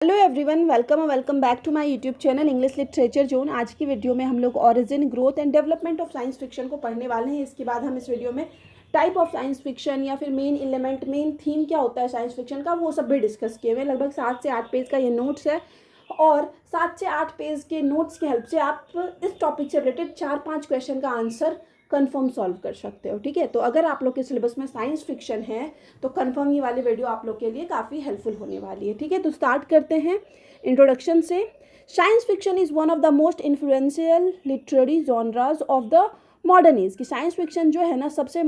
Hello everyone, welcome back to my YouTube channel English literature zone. आज की video में हम लोग origin, growth and development of science fiction को पढ़ने वाले हैं। इसके बाद हम इस वीडियो में टाइप ऑफ साइंस फिक्शन या फिर मेन एलिमेंट, मेन थीम क्या होता है साइंस फिक्शन का, वो सब भी डिस्कस किए हुए हैं। लगभग 7 से 8 पेज का ये नोट्स है और 7 से 8 पेज के नोट्स की हेल्प से आप इस टॉपिक से रिलेटेड 4-5 क्वेश्चन का आंसर कंफर्म सॉल्व कर सकते हो। ठीक है, तो अगर आप लोग के सिलेबस में साइंस फिक्शन है तो कंफर्म ये वाली वीडियो आप लोग के लिए काफ़ी हेल्पफुल होने वाली है। ठीक है, तो स्टार्ट करते हैं इंट्रोडक्शन से। Science fiction is one of the most influential literary genres of the modern age. कि साइंस फिक्शन जो है ना, सबसे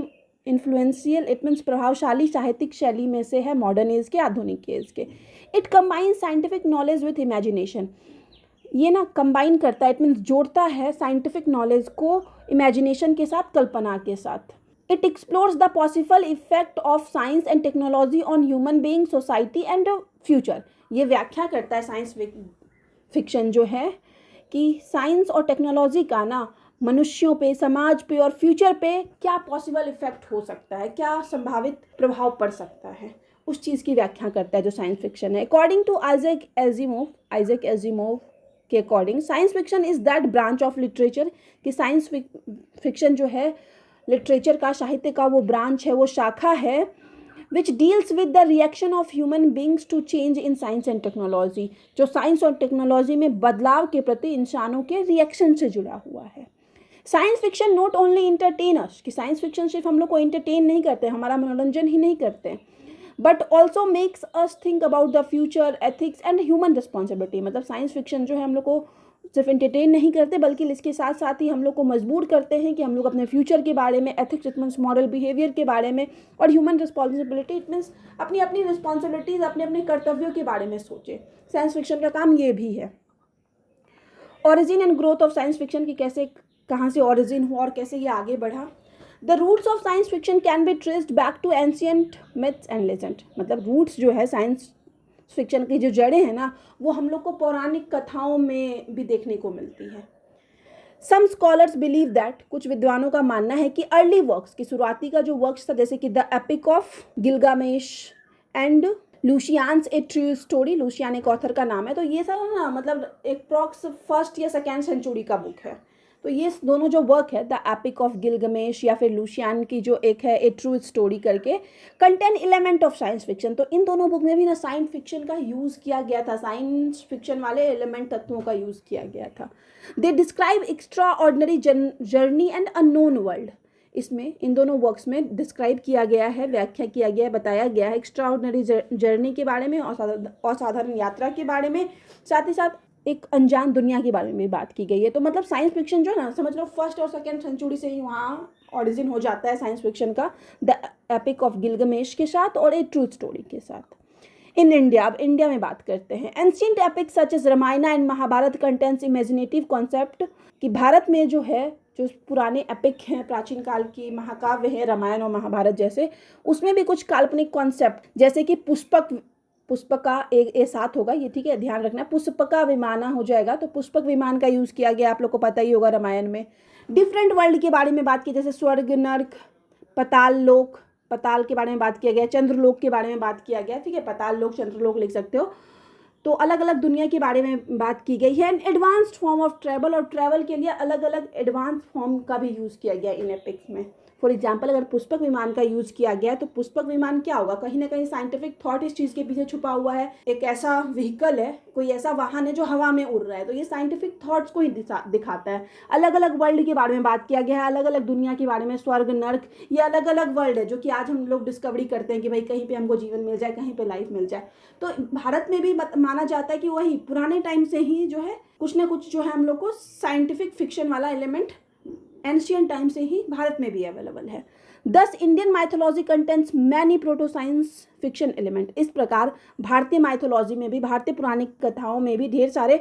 इन्फ्लुएंशियल, इट मीन्स प्रभावशाली साहित्यिक शैली में से है मॉडर्न एज के, आधुनिक एज के। It combines scientific knowledge with imagination. ये ना कंबाइन करता है, इट मीन्स जोड़ता है साइंटिफिक नॉलेज को इमेजिनेशन के साथ, कल्पना के साथ। It explores the possible effect of science and technology on human being, society and future. ये व्याख्या करता है साइंस फिक्शन जो है कि साइंस और टेक्नोलॉजी का ना मनुष्यों पे, समाज पे और फ्यूचर पे क्या पॉसिबल इफेक्ट हो सकता है, क्या संभावित प्रभाव पड़ सकता है, उस चीज़ की व्याख्या करता है जो साइंस फिक्शन है। अकॉर्डिंग टू आइजैक एजिमोव के according, science fiction is that branch of literature. कि साइंस फिक्शन जो है लिटरेचर का, साहित्य का वो ब्रांच है, वो शाखा है, which deals with the reaction of human beings to change in science and technology. जो साइंस और टेक्नोलॉजी में बदलाव के प्रति इंसानों के रिएक्शन से जुड़ा हुआ है। Science fiction not only entertain us, कि साइंस फिक्शन सिर्फ हम लोग को इंटरटेन नहीं करते, हमारा मनोरंजन ही नहीं करते, but also makes us think about the future, ethics and human responsibility. मतलब साइंस फिक्शन जो है हम लोग को सिर्फ इंटरटेन नहीं करते, बल्कि इसके साथ साथ ही हम लोग को मजबूर करते हैं कि हम लोग अपने फ्यूचर के बारे में, ethics it means moral behaviour के बारे में, और ह्यूमन रिस्पॉन्सिबिलिटी इट मीन्स अपनी अपनी रिस्पॉन्सिबिलिटीज़, अपने अपने कर्तव्यों के बारे में सोचें। साइंस फिक्शन का काम ये भी है। Origin and growth of science fiction की कैसे, कहाँ से ओरिजिन हुआ और कैसे ये आगे बढ़ा। The roots of science fiction can be traced back to ancient myths and legend. मतलब रूट्स जो है साइंस फिक्शन की, जो जड़ें हैं ना, वो हम लोग को पौराणिक कथाओं में भी देखने को मिलती है। सम स्कॉलर्स बिलीव दैट, कुछ विद्वानों का मानना है कि अर्ली वर्क्स, की शुरुआती का जो वर्क्स था, जैसे कि the epic of Gilgamesh and Lucian's a true story, Lucian एक ऑथर का नाम है, तो ये सारा ना मतलब एक प्रॉक्स फर्स्ट या सेकेंड सेंचुरी का बुक है। तो ये दोनों जो वर्क है, द एपिक ऑफ गिलगमेश या फिर लूशियान की जो एक है ए ट्रू स्टोरी करके, contain element of science fiction. तो इन दोनों बुक में भी ना साइंस फिक्शन का यूज़ किया गया था, साइंस फिक्शन वाले एलिमेंट तत्वों का यूज़ किया गया था। They describe extra ordinary journey and unknown world. इसमें इन दोनों वर्क्स में डिस्क्राइब किया गया है, व्याख्या किया गया है, बताया गया है एक्स्ट्रा ऑर्डिनरी जर्नी के बारे में, असाधारण यात्रा के बारे में, साथ ही साथ एक अनजान दुनिया के बारे में बात की गई है। तो मतलब साइंस फिक्शन जो है ना, समझ लो फर्स्ट और सेकेंड सेंचुरी से ही वहाँ ऑरिजिन हो जाता है साइंस फिक्शन का, द एपिक ऑफ गिलगमेश के साथ और ए ट्रू स्टोरी के साथ। इन इंडिया, अब इंडिया में बात करते हैं। Ancient epics such as Ramayana and Mahabharata contains imaginative concept. कि भारत में जो है, जो पुराने एपिक हैं, प्राचीन काल की महाकाव्य हैं, रामायण और महाभारत जैसे, उसमें भी कुछ काल्पनिक कॉन्सेप्ट, जैसे कि पुष्पका एक साथ होगा ये, ठीक है, ध्यान रखना, पुष्पका विमाना हो जाएगा, तो पुष्पक विमान का यूज़ किया गया, आप लोग को पता ही होगा रामायण में। डिफरेंट वर्ल्ड के बारे में बात की, जैसे स्वर्ग, नर्क, पाताल लोक, पाताल के बारे में बात किया गया, चंद्रलोक के बारे में बात किया गया, ठीक है, पाताल लोक, चंद्रलोक लिख सकते हो। तो अलग अलग दुनिया के बारे में बात की गई है। And advanced form of travel, और ट्रैवल के लिए अलग अलग एडवांस फॉर्म का भी यूज़ किया गया इन एपिक्स में। फॉर एग्जाम्पल, अगर पुष्पक विमान का यूज़ किया गया है, तो पुष्पक विमान क्या होगा, कहीं ना कहीं साइंटिफिक थॉट इस चीज़ के पीछे छुपा हुआ है। एक ऐसा व्हीकल है, कोई ऐसा वाहन है जो हवा में उड़ रहा है, तो ये साइंटिफिक थॉट्स को ही दिखाता है। अलग अलग वर्ल्ड के बारे में बात किया गया है, अलग अलग दुनिया के बारे में, स्वर्ग, नर्क, ये अलग अलग वर्ल्ड है जो कि आज हम लोग डिस्कवरी करते हैं कि भाई कहीं पे हमको जीवन मिल जाए, कहीं पे लाइफ मिल जाए। तो भारत में भी माना जाता है कि वही पुराने टाइम से ही जो है कुछ ना कुछ जो है हम लोग को साइंटिफिक फिक्शन वाला एलिमेंट एंशिएंट टाइम से ही भारत में भी अवेलेबल है। दस Indian mythology contents many proto science fiction element. इस प्रकार भारतीय माइथोलॉजी में भी, भारतीय पौराणिक कथाओं में भी ढेर सारे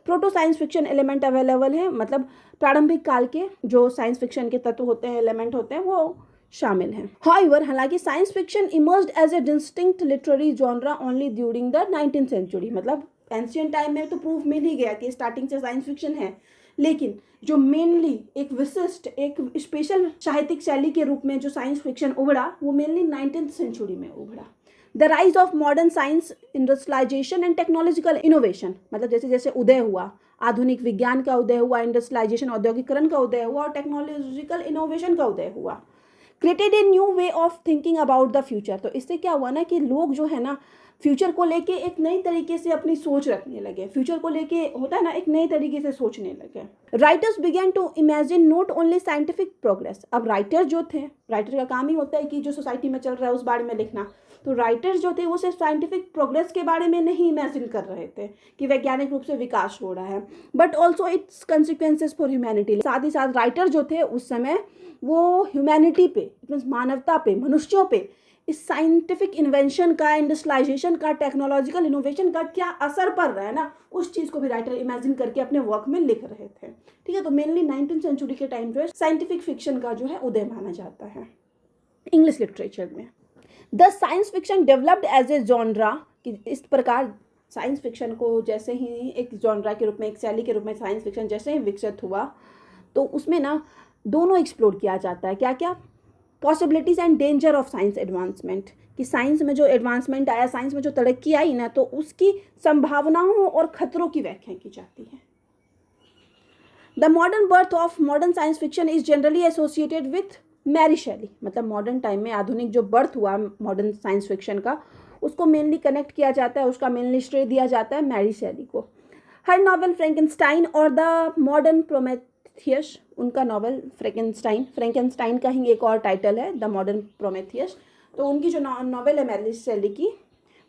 proto science fiction element available हैं। मतलब प्रारंभिक काल के जो साइंस फिक्शन के तत्व होते हैं, एलिमेंट होते हैं, वो शामिल हैं। हाउएवर, हालांकि science fiction emerged as a distinct literary genre only during the 19th century. मतलब एंशिएंट टाइम में तो प्रूफ मिल ही गया कि स्टार्टिंग से साइंस फिक्शन है, लेकिन जो मेनली एक विशिष्ट, एक स्पेशल साहित्यिक शैली के रूप में जो साइंस फिक्शन उभरा, वो मेनली 19th सेंचुरी में उभरा। The rise of modern science, industrialisation and technological innovation, मतलब जैसे जैसे उदय हुआ, आधुनिक विज्ञान का उदय हुआ, इंडस्ट्रियलाइजेशन औद्योगिकरण का उदय हुआ और टेक्नोलॉजिकल इनोवेशन का उदय हुआ, created a new way of thinking about the future. तो इससे क्या हुआ ना कि लोग जो है ना फ्यूचर को लेके एक नई तरीके से अपनी सोच रखने लगे, फ्यूचर को लेके होता है ना एक नई तरीके से सोचने लगे। Writers begin to imagine not only scientific progress. अब राइटर जो थे, राइटर का काम ही होता है कि जो सोसाइटी में चल रहा है उस बारे में लिखना, तो राइटर्स जो थे वो सिर्फ साइंटिफिक प्रोग्रेस के बारे में नहीं इमेजिन कर रहे थे कि वैज्ञानिक रूप से विकास हो रहा है, but also it's consequences for humanity. साथ ही साथ राइटर जो थे उस समय वो ह्यूमैनिटी पे, मानवता पे, मनुष्यों पे इस साइंटिफिक इन्वेंशन का, इंडस्ट्रियलाइजेशन का, टेक्नोलॉजिकल इनोवेशन का क्या असर पड़ रहा है ना, उस चीज़ को भी राइटर इमेजिन करके अपने वर्क में लिख रहे थे। ठीक है, तो मेनली 19th सेंचुरी के टाइम जो है साइंटिफिक फिक्शन का जो है उदय माना जाता है इंग्लिश लिटरेचर में। The science fiction developed as a genre, कि इस प्रकार साइंस फिक्शन को जैसे ही एक जॉनरा के रूप में, एक शैली के रूप में साइंस फिक्शन जैसे ही विकसित हुआ, तो उसमें ना दोनों एक्सप्लोर किया जाता है। क्या क्या? Possibilities and danger of science advancement, कि साइंस में जो एडवांसमेंट आया, साइंस में जो तरक्की आई ना, तो उसकी संभावनाओं और खतरों की व्याख्या की जाती है। The modern birth of modern science fiction is generally associated with Mary Shelley, मतलब मॉडर्न टाइम में आधुनिक जो बर्थ हुआ मॉडर्न साइंस फिक्शन का, उसको मेनली कनेक्ट किया जाता है, उसका मेनली श्रेय दिया जाता है मैरी शैली को। हर नॉवेल फ्रैंकेनस्टाइन और द मॉडर्न प्रोमेथियस, उनका नॉवल फ्रैंकेनस्टाइन का ही एक और टाइटल है द मॉडर्न प्रोमेथियस, तो उनकी जो नॉवल है मैरी शैली की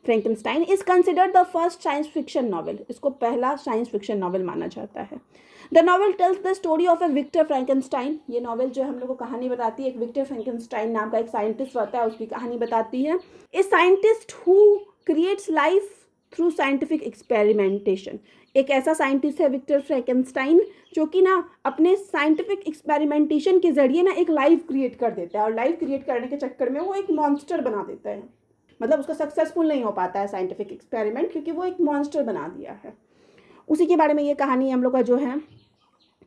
Frankenstein is considered the first science fiction novel, इसको पहला साइंस फिक्शन नॉवल माना जाता है। The novel tells the story of a Victor Frankenstein, ये नॉवल जो हम लोग को कहानी बताती है, एक विक्टर फ्रैंकेनस्टाइन नाम का एक साइंटिस्ट होता है, उसकी कहानी बताती है। A scientist who creates life through scientific experimentation, एक ऐसा साइंटिस्ट है विक्टर फ्रैंकेनस्टाइन जो कि ना अपने साइंटिफिक एक्सपेरिमेंटेशन के जरिए ना एक लाइफ क्रिएट कर देता है, और लाइफ क्रिएट करने के चक्कर में वो एक मॉन्स्टर बना देता है, मतलब उसका सक्सेसफुल नहीं हो पाता है साइंटिफिक एक्सपेरिमेंट, क्योंकि वो एक मॉन्स्टर बना दिया है। उसी के बारे में ये कहानी हम लोग का जो है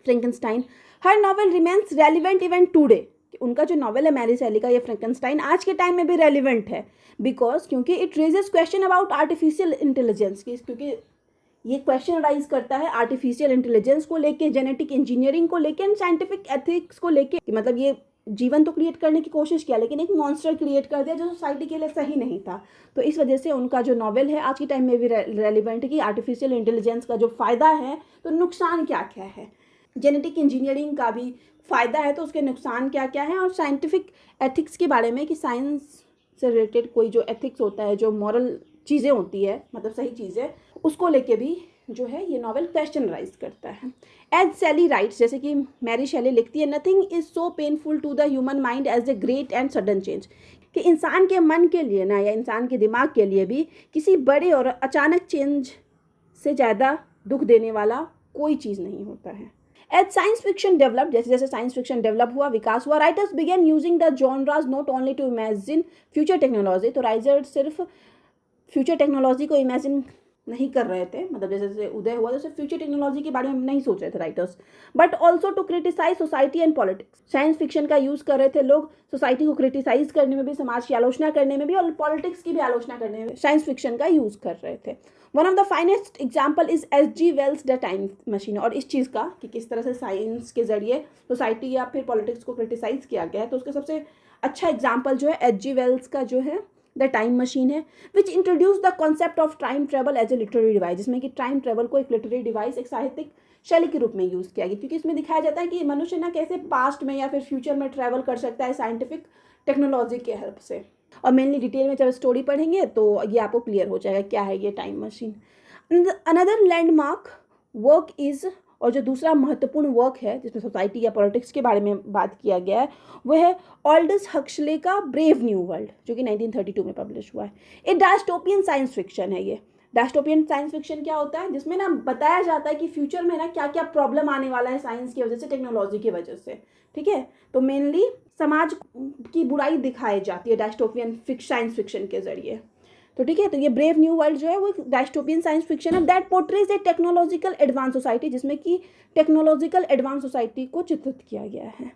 फ्रैंकेनस्टाइन। हर novel remains relevant even today, उनका जो नॉवल है मैरी शैली का ये फ्रैंकेनस्टाइन आज के टाइम में भी रेलिवेंट है, बिकॉज क्योंकि it raises question about artificial intelligence की, क्योंकि ये क्वेश्चन राइज करता है आर्टिफिशियल इंटेलिजेंस को लेके, जेनेटिक इंजीनियरिंग को लेके एंड साइंटिफिक एथिक्स को लेके, मतलब ये जीवन तो क्रिएट करने की कोशिश किया लेकिन एक मॉन्स्टर क्रिएट कर दिया जो सोसाइटी के लिए सही नहीं था। तो इस वजह से उनका जो नॉवेल है आज के टाइम में भी रेलिवेंट है कि आर्टिफिशियल इंटेलिजेंस का जो फ़ायदा है तो नुकसान क्या क्या है, जेनेटिक इंजीनियरिंग का भी फ़ायदा है तो उसके नुकसान क्या क्या है, और साइंटिफिक एथिक्स के बारे में कि साइंस से रिलेटेड कोई जो एथिक्स होता है, जो मॉरल चीज़ें होती है, मतलब सही चीज़ें, उसको लेके भी जो है ये नॉवेल क्वेश्चन राइज करता है। एज शैली राइट्स, जैसे कि मैरी शैली लिखती है, nothing is so painful to the human mind as a great and sudden change, कि इंसान के मन के लिए ना, या इंसान के दिमाग के लिए भी किसी बड़े और अचानक चेंज से ज़्यादा दुख देने वाला कोई चीज़ नहीं होता है। एज साइंस फिक्शन डेवलप, जैसे जैसे साइंस फिक्शन डेवलप हुआ, विकास हुआ, writers begin using the genres not only to imagine future technology, तो राइटर्स सिर्फ फ्यूचर टेक्नोलॉजी को इमेजिन नहीं कर रहे थे, मतलब जैसे जैसे उदय हुआ तो सिर्फ फ्यूचर टेक्नोलॉजी के बारे में नहीं सोच रहे थे writers, but also to criticise society and politics. Science fiction का यूज़ कर रहे थे लोग सोसाइटी को क्रिटिसाइज करने में भी, समाज की आलोचना करने में भी, और पॉलिटिक्स की भी आलोचना करने में साइंस फिक्शन का यूज़ कर रहे थे। One of the finest example is H.G. Wells the time machine, और इस चीज़ का कि किस तरह से साइंस के जरिए सोसाइटी या फिर पॉलिटिक्स को क्रिटिसाइज किया गया है, तो उसका सबसे अच्छा एग्जाम्पल जो है H.G. वेल्स का जो है द टाइम मशीन है, which introduce the concept of time travel as a literary device, जिसमें कि टाइम ट्रेवल को एक लिटरेरी डिवाइस, एक साहित्यिक शैली के रूप में यूज़ किया गया, क्योंकि इसमें दिखाया जाता है कि मनुष्य ना कैसे पास्ट में या फिर फ्यूचर में ट्रैवल कर सकता है साइंटिफिक टेक्नोलॉजी के हेल्प से। और मेनली डिटेल में जब स्टोरी पढ़ेंगे तो ये आपको क्लियर हो जाएगा क्या है ये time machine. Another landmark work is, और जो दूसरा महत्वपूर्ण वर्क है जिसमें सोसाइटी या पॉलिटिक्स के बारे में बात किया गया है, वह है ऑल्डस हक्सले का ब्रेव न्यू वर्ल्ड, जो कि 1932 में पब्लिश हुआ है। एक डायस्टोपियन साइंस फिक्शन है ये। डायस्टोपियन साइंस फिक्शन क्या होता है, जिसमें ना बताया जाता है कि फ्यूचर में ना क्या क्या प्रॉब्लम आने वाला है साइंस की वजह से, टेक्नोलॉजी की वजह से। ठीक है, तो मेनली समाज की बुराई दिखाई जाती है डायस्टोपियन साइंस फिक्शन के जरिए। तो ठीक है, तो ये ब्रेव न्यू वर्ल्ड जो है वो डायस्टोपियन साइंस फिक्शन है that portrays A technological advance society, जिसमें कि टेक्नोलॉजिकल एडवांस सोसाइटी को चित्रित किया गया है।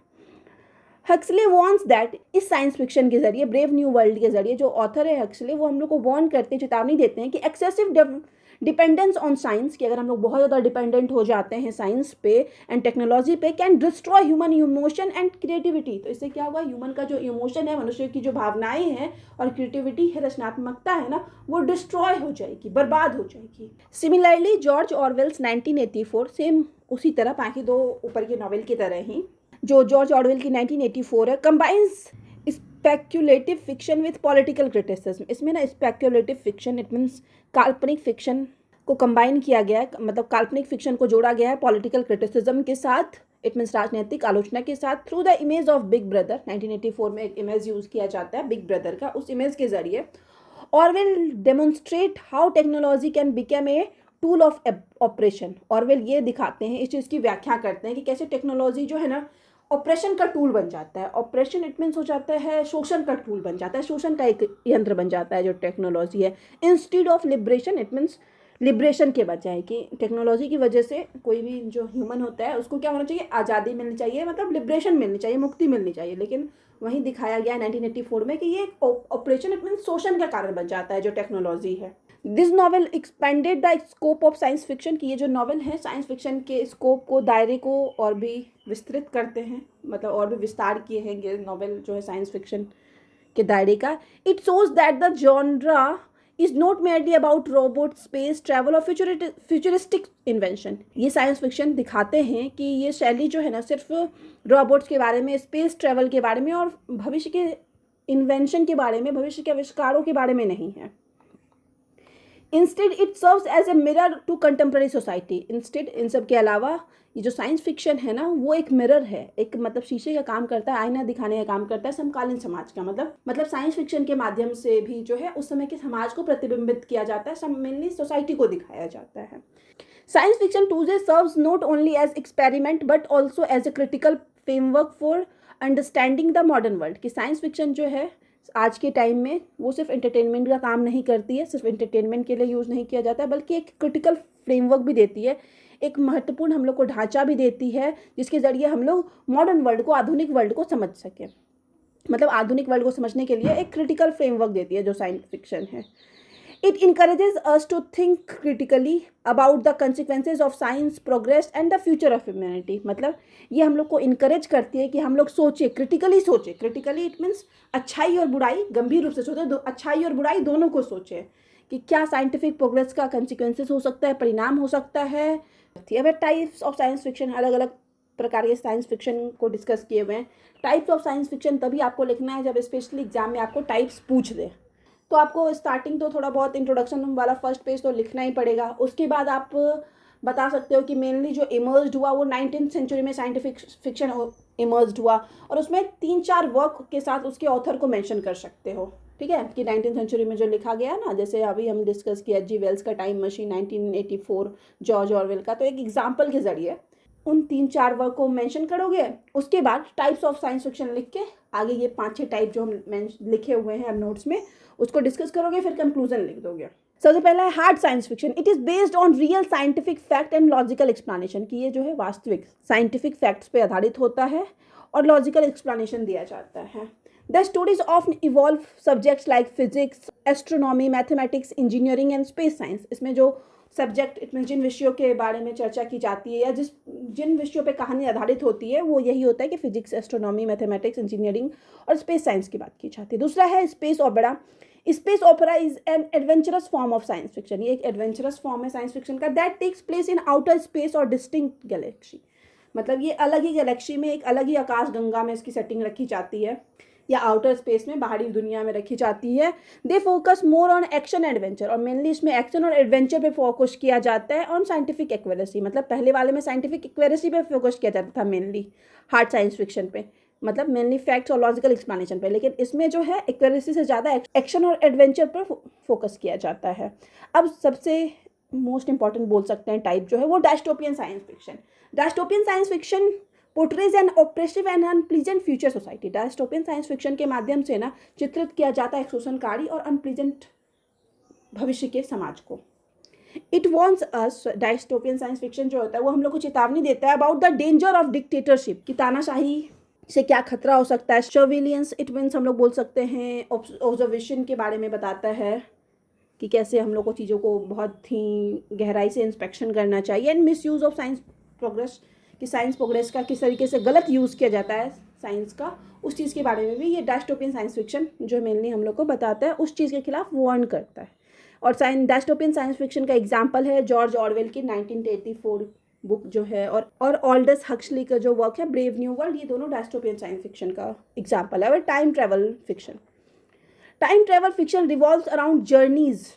हक्सले वॉन्स दैट, इस साइंस फिक्शन के जरिए, ब्रेव न्यू वर्ल्ड के जरिए जो ऑथर है हक्सले, वो हम लोग को वॉर्न करते हैं, चेतावनी देते हैं कि एक्सेसिव डिपेंडेंस ऑन साइंस, कि अगर हम लोग बहुत ज़्यादा डिपेंडेंट हो जाते हैं साइंस पे एंड टेक्नोलॉजी पे, can destroy human emotion and creativity. तो इससे क्या हुआ, ह्यूमन का जो इमोशन है, मनुष्य की जो भावनाएं हैं और क्रिएटिविटी है, रचनात्मकता है ना, वो डिस्ट्रॉय हो जाएगी, बर्बाद हो जाएगी। सिमिलरली जॉर्ज ऑरवेल्स 1984, सेम उसी तरह, बाकी दो ऊपर के नॉवेल की तरह ही, जो जॉर्ज ऑरवेल की 1984 है, combines speculative fiction with political criticism. इसमें ना स्पेक्यूलेटिव फिक्शन, इट मीन्स काल्पनिक फिक्शन को कंबाइन किया गया है, मतलब काल्पनिक फिक्शन को जोड़ा गया है पॉलिटिकल क्रिटिसिज्म के साथ, इट मीन्स राजनीतिक आलोचना के साथ, through the image of big brother. 1984 में एक इमेज यूज किया जाता है बिग ब्रदर का, उस इमेज के जरिए Orwell demonstrate how technology can become a tool of operation. Orwell ये दिखाते हैं, इस चीज़ की व्याख्या करते हैं कि कैसे टेक्नोलॉजी जो है ना ऑपरेशन का टूल बन जाता है। ऑपरेशन इट मीन्स हो जाता है शोषण का टूल बन जाता है, शोषण का एक यंत्र बन जाता है जो टेक्नोलॉजी है। Instead of liberation, it means liberation के बजाय, कि टेक्नोलॉजी की वजह से कोई भी जो ह्यूमन होता है उसको क्या होना चाहिए, आज़ादी मिलनी चाहिए, मतलब लिबरेशन मिलनी चाहिए, मुक्ति मिलनी चाहिए। लेकिन वहीं दिखाया गया 1984 में कि ये ऑपरेशन इट मीन्स शोषण का कारण बन जाता है जो टेक्नोलॉजी है। This novel expanded the scope of science fiction, की ये जो नॉवल है साइंस फिक्शन के स्कोप को, दायरे को और भी विस्तृत करते हैं, मतलब और भी विस्तार किए हैं ये नॉवल जो है साइंस फिक्शन के दायरे का। It shows that the genre is not merely about robot, space travel और फ्यूचरिस्टिक इन्वेंशन। ये साइंस फिक्शन दिखाते हैं कि ये शैली जो है ना सिर्फ रोबोट्स के बारे में, स्पेस ट्रैवल के बारे में और भविष्य के इन्वेंशन के बारे में, भविष्य के आविष्कारों के बारे में नहीं है। Instead it serves as a mirror to contemporary society. Instead, इन सब के अलावा ये जो साइंस फिक्शन है ना वो एक मिरर है, एक मतलब शीशे का काम करता है, आईना दिखाने का काम करता है समकालीन समाज का। मतलब साइंस फिक्शन के माध्यम से भी जो है उस समय के समाज को प्रतिबिंबित किया जाता है, मेनली सोसाइटी को दिखाया जाता है। Science fiction today serves not only as experiment but also as a critical framework for understanding the modern world. कि साइंस फिक्शन जो है आज के टाइम में वो सिर्फ एंटरटेनमेंट का काम नहीं करती है, सिर्फ एंटरटेनमेंट के लिए यूज़ नहीं किया जाता है, बल्कि एक क्रिटिकल फ्रेमवर्क भी देती है, एक महत्वपूर्ण हम लोग को ढांचा भी देती है, जिसके ज़रिए हम लोग मॉडर्न वर्ल्ड को, आधुनिक वर्ल्ड को समझ सकें। मतलब आधुनिक वर्ल्ड को समझने के लिए एक क्रिटिकल फ्रेमवर्क देती है जो साइंस फिक्शन है। It encourages us to think critically about the consequences of science progress and the future of humanity. मतलब ये हम लोग को इनकरेज करती है कि हम लोग सोचें, क्रिटिकली सोचें। क्रिटिकली इट मीन्स अच्छाई और बुराई, गंभीर रूप से सोचें, अच्छाई और बुराई दोनों को सोचें कि क्या साइंटिफिक प्रोग्रेस का कंसिक्वेंसेज हो सकता है, परिणाम हो सकता है। अब टाइप्स ऑफ साइंस फिक्शन, अलग अलग प्रकार के साइंस फिक्शन को डिस्कस किए हुए हैं। टाइप्स ऑफ साइंस फिक्शन तभी आपको लिखना है जब स्पेशली एग्जाम में आपको टाइप्स पूछ दे, तो आपको स्टार्टिंग तो थोड़ा बहुत इंट्रोडक्शन वाला फर्स्ट पेज तो लिखना ही पड़ेगा। उसके बाद आप बता सकते हो कि मेनली जो इमर्ज्ड हुआ वो 19th सेंचुरी में साइंटिफिक फिक्शन इमर्ज्ड हुआ, और उसमें 3-4 वर्क के साथ उसके ऑथर को मेंशन कर सकते हो। ठीक है, कि 19th सेंचुरी में जो लिखा गया ना, जैसे अभी हम डिस्कस किया H.G. वेल्स का टाइम मशीन 1984, जॉर्ज ऑरवेल का, तो एक एग्जाम्पल के जरिए उन 3-4 वर्क को मेंशन करोगे। उसके बाद टाइप्स ऑफ साइंस फिक्शन लिख के आगे ये 5-6 टाइप जो हम लिखे हुए हैं नोट्स में उसको डिस्कस करोगे, फिर कंक्लूजन लिख दोगे। सबसे पहला है hard science fiction. It is based on real scientific fact and logical explanation, कि ये जो है वास्तविक साइंटिफिक फैक्ट्स पे आधारित होता है और लॉजिकल एक्सप्लेनेशन दिया जाता है। The stories of evolve subjects like physics, astronomy, mathematics, engineering and space science. इसमें जो सब्जेक्ट, इसमें जिन विषयों के बारे में चर्चा की जाती है या जिन विषयों पे कहानी आधारित होती है वो यही होता है कि फिजिक्स, एस्ट्रोनॉमी, मैथमेटिक्स, इंजीनियरिंग और स्पेस साइंस की बात की जाती है। दूसरा है space opera. Space opera is an adventurous form of science fiction. ये एक एडवेंचरस फॉर्म है साइंस फिक्शन का, that takes place in outer space और डिस्टिंक्ट गैलेक्सी। मतलब ये अलग ही गैलेक्सी में, एक अलग ही आकाश गंगा में इसकी सेटिंग रखी जाती है, या आउटर स्पेस में, बाहरी दुनिया में रखी जाती है। They focus more on action adventure, और मेनली इसमें एक्शन और एडवेंचर पे फोकस किया जाता है, ऑन साइंटिफिक एक्यूरेसी। मतलब पहले वाले में साइंटिफिक एक्यूरेसी पे फोकस किया जाता था मेनली, हार्ड साइंस फिक्शन पे, मतलब मेनली फैक्ट्स और लॉजिकल एक्सप्लेनेशन पे। लेकिन इसमें जो है एक्यूरेसी से ज़्यादा एक्शन और एडवेंचर पर फोकस किया जाता है। अब सबसे मोस्ट इंपॉर्टेंट बोल सकते हैं टाइप जो है वो dystopian science fiction. Dystopian science fiction portrays an oppressive and unpleasant future society. Dystopian science fiction के माध्यम से ना चित्रित किया जाता है एक शोषणकारी और अनप्लीजेंट भविष्य के समाज को। It wants us, dystopian science fiction जो होता है वो हम लोग को चेतावनी देता है about the danger of dictatorship, कि तानाशाही से क्या खतरा हो सकता है। सर्विलियंस इट मीन्स हम लोग बोल सकते हैं ऑब्जर्वेशन के बारे में बताता है कि कैसे हम लोग को चीज़ों को बहुत ही गहराई से इंस्पेक्शन करना चाहिए। And miss use of science progress, कि साइंस प्रोग्रेस का किस तरीके से गलत यूज़ किया जाता है साइंस का, उस चीज़ के बारे में भी ये डायस्टोपियन साइंस फिक्शन जो मेनली हम लोग को बताता है उस चीज़ के खिलाफ वार्न करता है। और डायस्टोपियन साइंस फिक्शन का एग्जाम्पल है जॉर्ज ऑरवेल की 1984 बुक जो है, और ऑल्डस हक्सली का जो वर्क है ब्रेव न्यू वर्ल्ड, ये दोनों डायस्टोपियन साइंस फिक्शन का एग्जाम्पल है। और time travel fiction, time travel fiction revolves around journeys,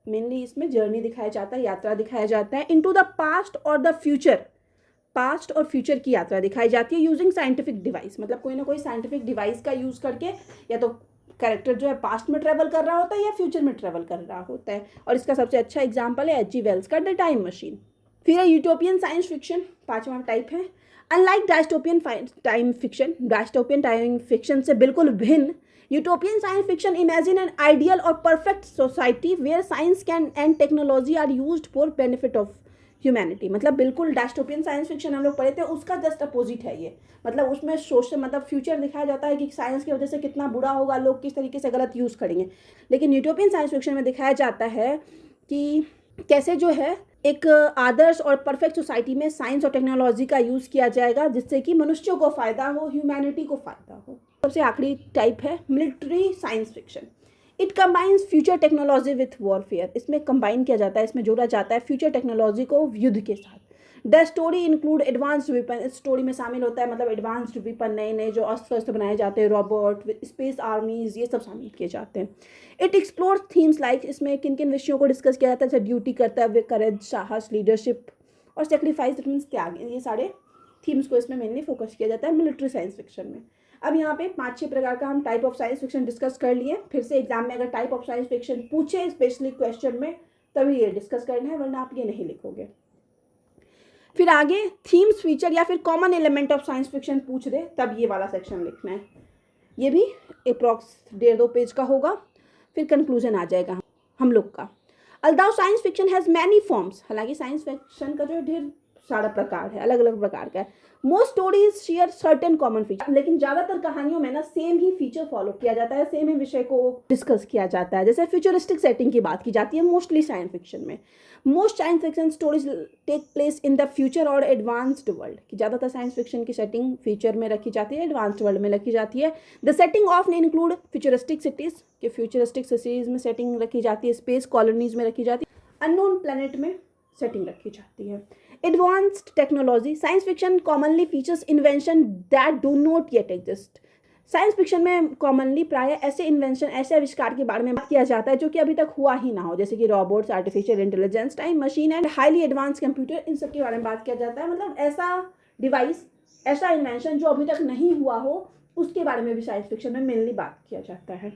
mainly इसमें जर्नी दिखाया जाता है, यात्रा दिखाया जाता है इनटू द पास्ट और द फ्यूचर, पास्ट और फ्यूचर की यात्रा दिखाई जाती है यूजिंग साइंटिफिक डिवाइस, मतलब कोई ना कोई साइंटिफिक डिवाइस का यूज़ करके या तो कैरेक्टर जो है पास्ट में ट्रेवल कर रहा होता है या फ्यूचर में ट्रेवल कर रहा होता है। और इसका सबसे अच्छा एग्जाम्पल है H.G. वेल्स का द टाइम मशीन। फिर है यूटोपियन साइंस फिक्शन, पांचवा टाइप है। Unlike dystopian time fiction, dystopian time fiction से बिल्कुल भिन्न, utopian science fiction imagine an ideal और perfect society where science can and technology are used for benefit of humanity. मतलब बिल्कुल डायस्टोपियन साइंस फिक्शन हम लोग पढ़े थे उसका जस्ट अपोजिट है ये, मतलब उसमें सोशल मतलब फ्यूचर दिखाया जाता है कि साइंस की वजह से कितना बुरा होगा, लोग किस तरीके से गलत यूज़ करेंगे। लेकिन यूटोपियन साइंस फिक्शन में दिखाया जाता है कि कैसे जो है एक आदर्श और परफेक्ट सोसाइटी में साइंस और टेक्नोलॉजी का यूज़ किया जाएगा जिससे कि मनुष्यों को फ़ायदा हो, ह्यूमैनिटी को फ़ायदा हो। सबसे आखिरी टाइप है military science fiction. It combines future technology with warfare, इसमें कंबाइन किया जाता है, इसमें जोड़ा जाता है फ्यूचर टेक्नोलॉजी को युद्ध के साथ। The story include advanced weapon, इस स्टोरी में शामिल होता है मतलब एडवांस्ड वेपन, नए नए जो अस्त्र शस्त्र बनाए जाते हैं, रोबोट, स्पेस आर्मीज, ये सब शामिल किए जाते हैं। इट एक्सप्लोर थीम्स लाइक, इसमें किन किन विषयों को डिस्कस किया जाता है जैसे ड्यूटी, कर्तव्य, करेज, साहस, लीडरशिप और सेक्रीफाइस, इट मीन्स त्याग, ये सारे थीम्स को इसमें मेनली फोकस किया जाता है मिलिट्री साइंस फिक्शन में। अब यहाँ पे 5-6 प्रकार का हम type of science fiction discuss कर लिए। फिर से एग्जाम में अगर टाइप ऑफ साइंस फिक्शन पूछे स्पेशली क्वेश्चन में तभी ये डिस्कस करना है, वरना आप ये नहीं लिखोगे। फिर आगे थीम्स, फीचर या फिर common element of science fiction पूछ दे तब ये वाला सेक्शन लिखना है। ये भी अप्रॉक्स 1.5-2 पेज का होगा। फिर कंक्लूजन आ जाएगा हम लोग का। Although science fiction has many forms, हालांकि साइंस फिक्शन का जो ढेर सारा प्रकार है, अलग अलग प्रकार का है। Most stories share certain common feature, लेकिन ज़्यादातर कहानियों में ना सेम ही फीचर फॉलो किया जाता है, सेम ही विषय को डिस्कस किया जाता है। जैसे फ्यूचरिस्टिक सेटिंग की बात की जाती है मोस्टली साइंस फिक्शन में। Most science fiction stories take place in the future और एडवांस्ड वर्ल्ड, कि ज़्यादातर साइंस फिक्शन की सेटिंग फ्यूचर में रखी जाती है, एडवांस्ड वर्ल्ड में रखी जाती है। The setting of include futuristic cities, कि फ्यूचरिस्टिक सिटीज़ में सेटिंग रखी जाती है, स्पेस कॉलोनीज में रखी जाती है, अननोन प्लैनेट में सेटिंग रखी जाती है। Advanced technology, science fiction commonly features invention that do not yet exist. Science fiction में कॉमनली प्राय ऐसे इन्वेंशन, ऐसे आविष्कार के बारे में बात किया जाता है जो कि अभी तक हुआ ही ना हो, जैसे कि robots, artificial intelligence, time machine and highly advanced computer, इन सब के बारे में बात किया जाता है। मतलब ऐसा डिवाइस, ऐसा इन्वेंशन जो अभी तक नहीं हुआ हो, उसके बारे में भी साइंस फिक्शन में मेनली बात किया जाता है।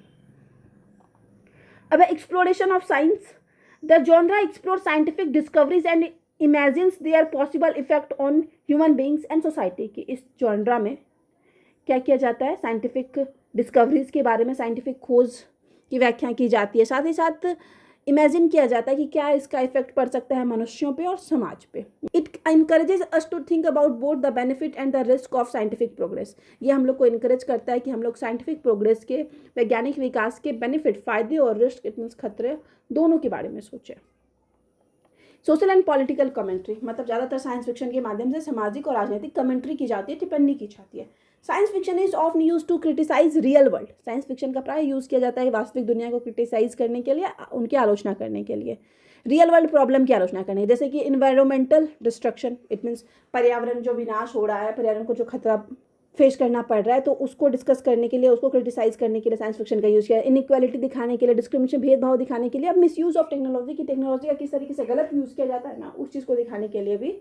अब exploration of science, the genre explore scientific discoveries and imagines their possible effect on human beings and society, की इस जॉनरा में क्या किया जाता है, साइंटिफिक डिस्कवरीज के बारे में, साइंटिफिक खोज की व्याख्या की जाती है, साथ ही साथ इमेजिन किया जाता है कि क्या इसका इफेक्ट पड़ सकता है मनुष्यों पे और समाज पे। It encourages us to think about both the benefit and the risk of scientific progress, ये हम लोग को इनकरेज करता है कि हम लोग साइंटिफिक प्रोग्रेस के, वैज्ञानिक विकास के बेनिफिट, फायदे और रिस्क, इट मीन्स खतरे, दोनों के बारे में सोचें। सोशल एंड पॉलिटिकल कमेंट्री, मतलब ज़्यादातर साइंस फिक्शन के माध्यम से सामाजिक और राजनीतिक कमेंट्री की जाती है, टिप्पणी की जाती है। Science fiction is often use to criticise real world, science fiction का प्राय यूज़ किया जाता है वास्तविक दुनिया को क्रिटिसाइज करने के लिए, उनकी आलोचना करने के लिए, रियल वर्ल्ड प्रॉब्लम की आलोचना करने, जैसे कि इन्वायरमेंटल डिस्ट्रक्शन, इट मीन्स पर्यावरण जो विनाश हो रहा है, पर्यावरण को जो खतरा फेस करना पड़ रहा है, तो उसको डिस्कस करने के लिए, उसको क्रिटिसाइज करने के लिए साइंस फिक्शन का यूज़ किया है। इनइक्वालिटी दिखाने के लिए, डिस्क्रिमिनेशन, भेदभाव दिखाने के लिए। अब मिस यूज़ ऑफ टेक्नोलॉजी, की टेक्नोलॉजी का किस तरीके से गलत यूज़ किया जाता है ना, उस चीज़ को दिखाने के लिए भी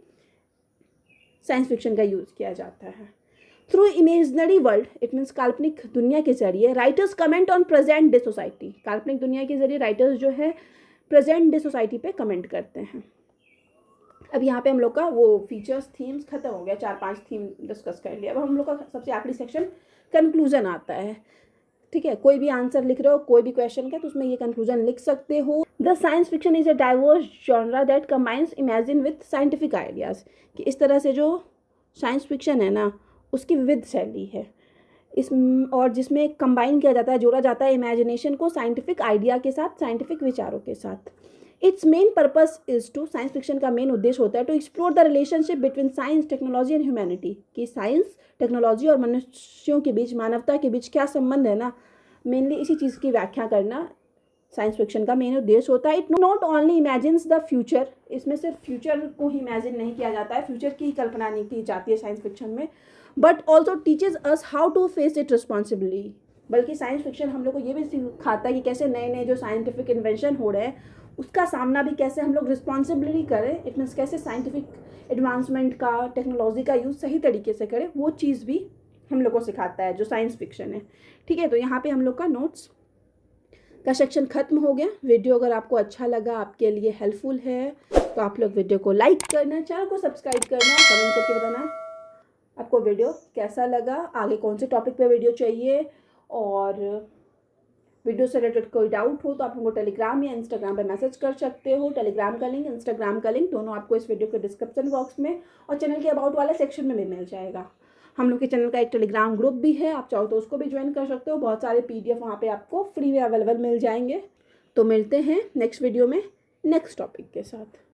साइंस फिक्शन का यूज़ किया जाता है। Through imaginary world, it means काल्पनिक दुनिया के जरिए, writers comment on present day society, काल्पनिक दुनिया के जरिए राइटर्स जो है प्रेजेंट डे सोसाइटी पे कमेंट करते हैं। अब यहाँ पे हम लोग का वो फीचर्स, थीम्स खत्म हो गया, 4-5 थीम डिस्कस कर लिया। अब हम लोग का सबसे आखिरी सेक्शन कंक्लूजन आता है। ठीक है, कोई भी आंसर लिख रहे हो, कोई भी क्वेश्चन का, तो उसमें ये कंक्लूजन लिख सकते हो। The science fiction is a diverse genre that combines imagine with scientific ideas, कि इस तरह से जो साइंस फिक्शन है ना, उसकी विविध शैली है इस और जिसमें कंबाइन किया जाता है, जोड़ा जाता है इमेजिनेशन को साइंटिफिक आइडिया के साथ, साइंटिफिक विचारों के साथ। Its main purpose is to, science fiction का मेन उद्देश्य होता है to explore the relationship between science, technology and humanity, कि साइंस, टेक्नोलॉजी और मनुष्यों के बीच, मानवता के बीच क्या संबंध है ना, मेनली इसी चीज़ की व्याख्या करना साइंस फिक्शन का मेन उद्देश्य होता है। It not only imagines the future, इसमें सिर्फ फ्यूचर को ही इमेजिन नहीं किया जाता है, फ्यूचर की कल्पना नहीं की जाती है साइंस फिक्शन में, but also teaches us how to face it responsibly, बल्कि साइंस फिक्शन हम लोग को ये भी सिखाता है कि कैसे नए नए जो साइंटिफिक इन्वेंशन हो रहे हैं उसका सामना भी कैसे हम लोग रिस्पॉन्सिबिलिटी करें, इट मीन्स कैसे साइंटिफिक एडवांसमेंट का, टेक्नोलॉजी का यूज़ सही तरीके से करें, वो चीज़ भी हम लोग को सिखाता है जो साइंस फिक्शन है। ठीक है, तो यहाँ पे हम लोग का नोट्स का सेक्शन खत्म हो गया। वीडियो अगर आपको अच्छा लगा, आपके लिए हेल्पफुल है, तो आप लोग वीडियो को लाइक करना, चैनल को सब्सक्राइब करना, कमेंट करके बताना आपको वीडियो कैसा लगा, आगे कौन से टॉपिक पे वीडियो चाहिए, और वीडियो से रिलेटेड कोई डाउट हो तो आप हमको टेलीग्राम या इंस्टाग्राम पे मैसेज कर सकते हो। टेलीग्राम का लिंक, इंस्टाग्राम का लिंक दोनों आपको इस वीडियो के डिस्क्रिप्शन बॉक्स में और चैनल के अबाउट वाले सेक्शन में भी मिल जाएगा। हम लोग के चैनल का एक टेलीग्राम ग्रुप भी है, आप चाहो तो उसको भी ज्वाइन कर सकते हो। बहुत सारे PDF वहाँ पे आपको फ्री में अवेलेबल मिल जाएंगे। तो मिलते हैं नेक्स्ट वीडियो में नेक्स्ट टॉपिक के साथ।